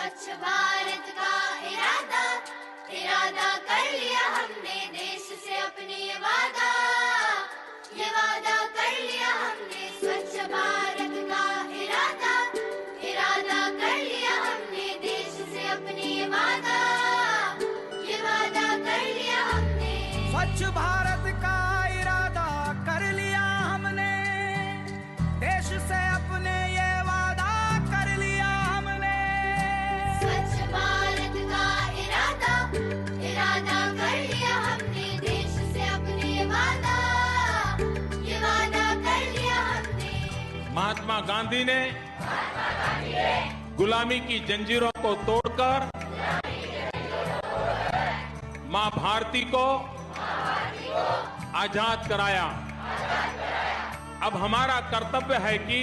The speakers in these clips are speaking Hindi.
स्वच्छ भारत का इरादा इरादा कर लिया हमने, देश से अपने ये वादा कर लिया हमने। स्वच्छ भारत का इरादा इरादा कर लिया हमने, देश से अपने ये वादा कर लिया हमने। स्वच्छ भारत का इरादा कर लिया हमने, देश से अपने ये वादा कर लिया हमने। स्वच्छ भारत का इरादा इरादा कर लिया हमने, देश से अपने ये वादा कर लिया हमने। महात्मा गांधी ने गुलामी की जंजीरों को तोड़कर मां भारती को आजाद कराया। अब हमारा कर्तव्य है कि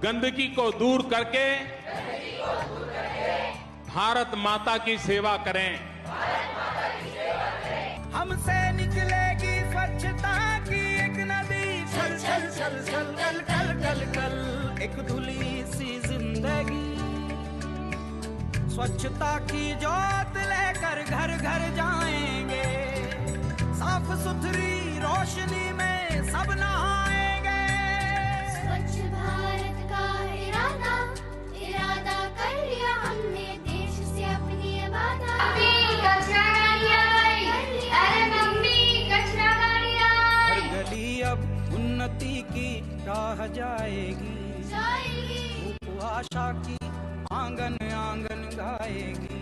गंदगी को दूर करके भारत माता की सेवा करें। हमसे निकलेगी स्वच्छता की एक नदी, छल छल छल छल कल कल कल कल एक धुली सी जिंदगी। स्वच्छता की जोत लेकर घर घर जाएंगे, साफ सुथरी रोशनी में सब नहाएंगे। स्वच्छ भारत का इरादा इरादा कर लिया हमने, देश से अपनी ये वादा। कचरा गाड़ी आई, अरे मम्मी कचरा गाड़ी आई। हर गली अब उन्नति की राह जाएगी, धूप आशा की आंगन आंगन गाएगी।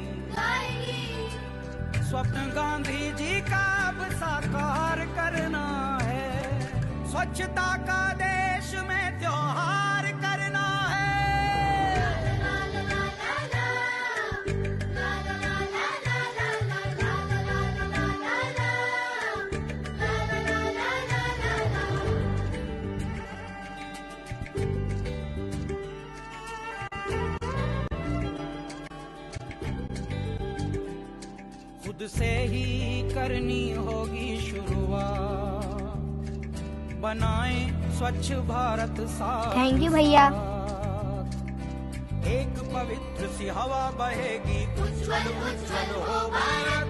स्वप्न गांधी जी का अब साकार करना है, स्वच्छता का देश में त्योहार करना है। खुद से ही करनी होगी शुरुआत, बनाएं स्वच्छ भारत साथ। थैंक यू भैया। एक पवित्र सी हवा बहेगी, उज्जवल उज्जवल हो भारत।